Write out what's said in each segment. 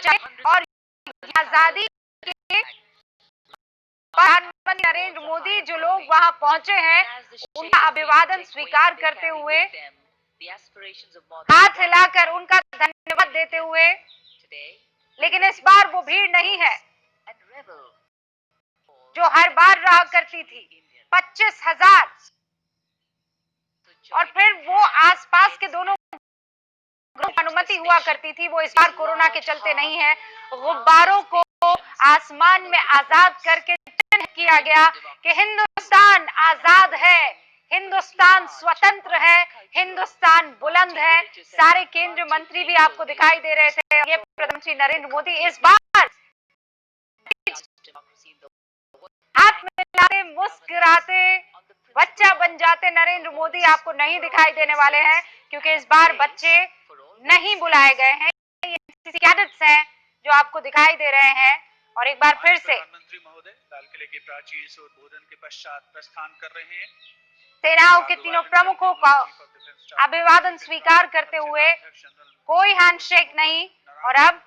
और आजादी के प्रधानमंत्री नरेंद्र मोदी जो लोग वहां पहुंचे हैं उनका अभिवादन स्वीकार करते हुए, हाथ हिलाकर उनका धन्यवाद देते हुए, लेकिन इस बार वो भीड़ नहीं है जो हर बार रहा करती थी। 25,000 और फिर वो आसपास के दोनों अनुमति हुआ करती थी, वो इस बार कोरोना के चलते नहीं है। गुब्बारों को आसमान में आजाद करके किया गया कि हिंदुस्तान आजाद है, हिंदुस्तान स्वतंत्र है, हिंदुस्तान बुलंद है। सारे केंद्रीय मंत्री भी आपको दिखाई दे रहे थे। ये प्रधानमंत्री नरेंद्र मोदी इस बार हाथ मिलाते, मुस्कुराते, बच्चा बन जाते नरेंद्र मोदी आपको नहीं दिखाई देने वाले हैं, क्योंकि इस बार बच्चे नहीं बुलाए गए हैं। ये एनसीसी कैडेट्स हैं जो आपको दिखाई दे रहे हैं। और एक बार फिर से प्रधानमंत्री महोदय लाल किले की प्राचीर से उद्बोधन के पश्चात प्रस्थान कर रहे हैं। सेनाओं के तीनों प्रमुखों का अभिवादन स्वीकार करते हुए कोई हैंडशेक नहीं। और अब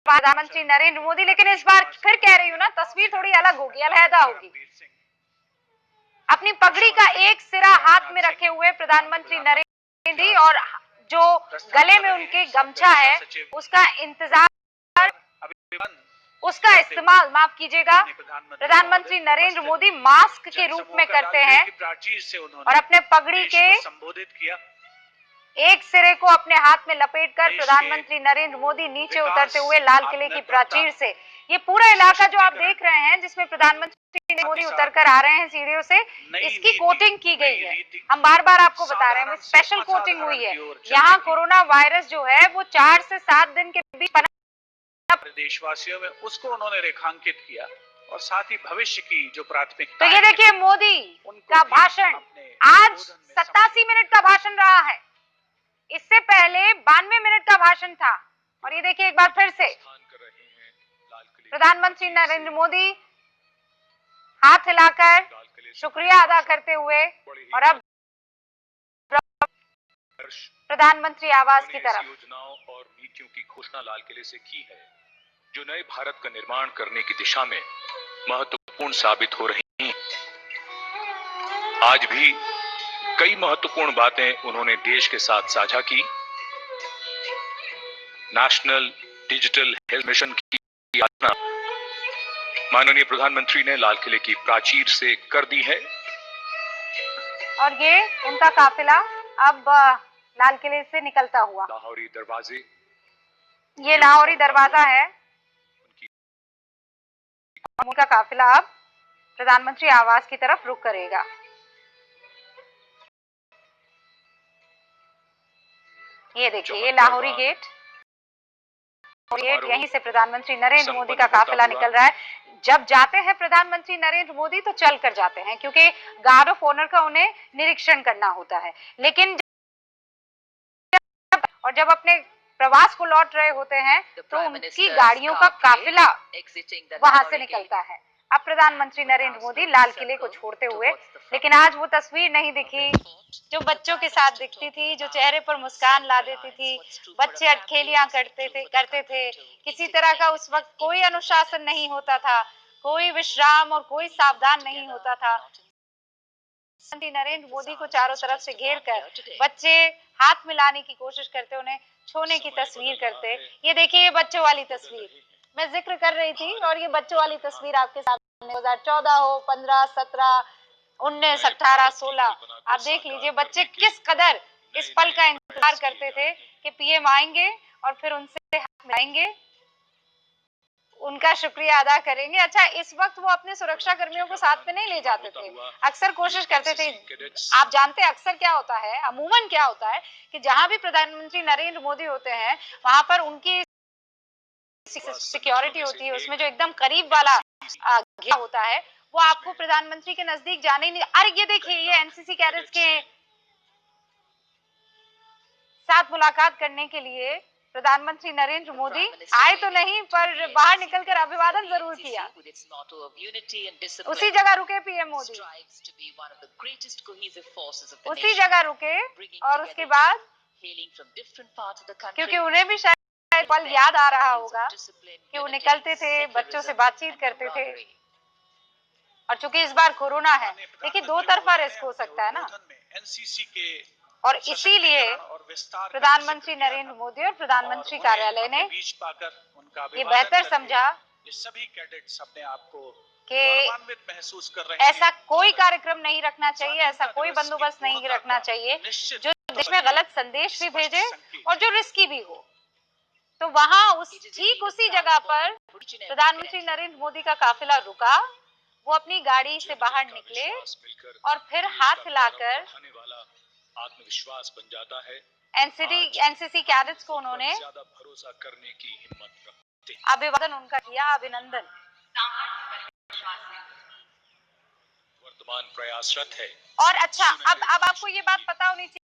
प्रधानमंत्री नरेंद्र मोदी, लेकिन इस बार फिर कह रही हूं ना, तस्वीर थोड़ी अलग होगी, अलहदा होगी। अपनी पगड़ी का एक सिरा हाथ में रखे हुए प्रधानमंत्री नरेंद्र मोदी और जो गले में उनके गमछा है उसका इस्तेमाल, माफ कीजिएगा, प्रधानमंत्री नरेंद्र मोदी मास्क के रूप में करते हैं और अपने पगड़ी के संबोधित किया। एक सिरे को अपने हाथ में लपेटकर प्रधानमंत्री नरेंद्र मोदी नीचे उतरते हुए लाल किले की प्राचीर से, ये पूरा इलाका जो आप देख रहे हैं जिसमें प्रधानमंत्री मोदी उतरकर आ रहे हैं सीढ़ियों से, इसकी कोटिंग की गई है। हम बार बार आपको बता रहे हैं, स्पेशल कोटिंग हुई है। यहाँ कोरोना वायरस जो है वो 4 से 7 दिन के बीच देशवासियों में, उसको उन्होंने रेखांकित किया और साथ ही भविष्य की जो प्राथमिकता। तो ये देखिए मोदी का भाषण आज 87 मिनट का भाषण रहा है। इससे पहले 92 मिनट का भाषण था। और ये देखिए एक बार फिर से प्रधानमंत्री नरेंद्र मोदी हाथ हिलाकर शुक्रिया अदा करते हुए और अब प्रधानमंत्री आवास की तरफ। योजनाओं और नीतियों की घोषणा लाल किले से की है जो नए भारत का निर्माण करने की दिशा में महत्वपूर्ण साबित हो रही हैं। आज भी कई महत्वपूर्ण बातें उन्होंने देश के साथ साझा की। नेशनल डिजिटल हेल्थ मिशन की यात्रा माननीय प्रधानमंत्री ने लाल किले की प्राचीर से कर दी है और ये उनका काफिला अब लाल किले से निकलता हुआ लाहौरी दरवाजे, ये लाहौरी दरवाजा है, उनका काफिला अब प्रधानमंत्री आवास की तरफ रुख करेगा। ये देखिए, ये लाहौरी गेट, यहीं से प्रधानमंत्री नरेंद्र मोदी का काफिला निकल रहा है। जब जाते हैं प्रधानमंत्री नरेंद्र मोदी तो चल कर जाते हैं, क्योंकि गार्ड ऑफ ऑनर का उन्हें निरीक्षण करना होता है। लेकिन जब अपने प्रवास को लौट रहे होते हैं तो उनकी गाड़ियों का काफिला वहां से निकलता है। अब प्रधानमंत्री नरेंद्र मोदी लाल किले को छोड़ते हुए, लेकिन आज वो तस्वीर नहीं दिखी जो बच्चों के साथ दिखती थी, जो चेहरे पर मुस्कान ला देती थी। बच्चे अटखेलियां करते थे। किसी तरह का उस वक्त कोई अनुशासन नहीं होता था, कोई विश्राम और कोई सावधान नहीं होता था। नरेंद्र मोदी को चारों तरफ से घेर कर बच्चे हाथ मिलाने की कोशिश करते, उन्हें छूने की तस्वीर करते। ये देखिए, ये बच्चों वाली तस्वीर मैं जिक्र कर रही थी, और ये बच्चों वाली तस्वीर आपके सामने 2014 हो, 15, 17, 19, 18, 16, आप देख लीजिए बच्चे किस कदर इस पल का इंतजार करते थे कि पीएम आएंगे और फिर उनसे हाथ मिलाएंगे, उनका शुक्रिया अदा करेंगे। अच्छा, इस वक्त वो अपने सुरक्षा कर्मियों को साथ में नहीं ले जाते थे, अक्सर कोशिश करते थे। आप जानते हैं अक्सर क्या होता है, अमूमन क्या होता है कि जहां भी प्रधानमंत्री नरेंद्र मोदी होते हैं वहां पर उनकी सिक्योरिटी होती है, उसमें जो एकदम करीब वाला घेरा होता है वो आपको प्रधानमंत्री के नजदीक जाने ही नहीं। अरे ये देखिए, ये एनसीसी कैडेट्स के साथ मुलाकात करने के लिए प्रधानमंत्री नरेंद्र मोदी आए तो नहीं, पर बाहर निकलकर अभिवादन जरूर किया। उसी जगह रुके पीएम मोदी, उसी जगह रुके, और उसके बाद क्योंकि उन्हें भी शायद शायद पल याद आ रहा होगा कि वो निकलते थे, बच्चों से बातचीत करते थे। और चूंकि इस बार कोरोना है, देखिए दो तरफा रिस्क हो सकता है ना, एनसीसी के और इसीलिए प्रधानमंत्री नरेंद्र मोदी और प्रधानमंत्री कार्यालय ने बीच पाकर उनका ये बेहतर समझा ये सभी कैडेट्स अपने आप को कि गौरवान्वित महसूस कर रहे हैं। ऐसा कोई कार्यक्रम नहीं रखना चाहिए, ऐसा कोई बंदोबस्त नहीं रखना चाहिए जो देश में गलत संदेश भी भेजे और जो रिस्की भी हो। तो वहां ठीक उसी जगह पर प्रधानमंत्री नरेंद्र मोदी का काफिला रुका, वो अपनी गाड़ी से बाहर निकले और फिर हाथ हिलाकर आत्मविश्वास बन जाता है। एनसीसी कैडेट्स को उन्होंने ज्यादा भरोसा करने की हिम्मत रखते हैं। अभिवादन उनका किया, अभिनंदन। वर्तमान प्रयासरत है। और अच्छा, अब आपको ये बात पता होनी चाहिए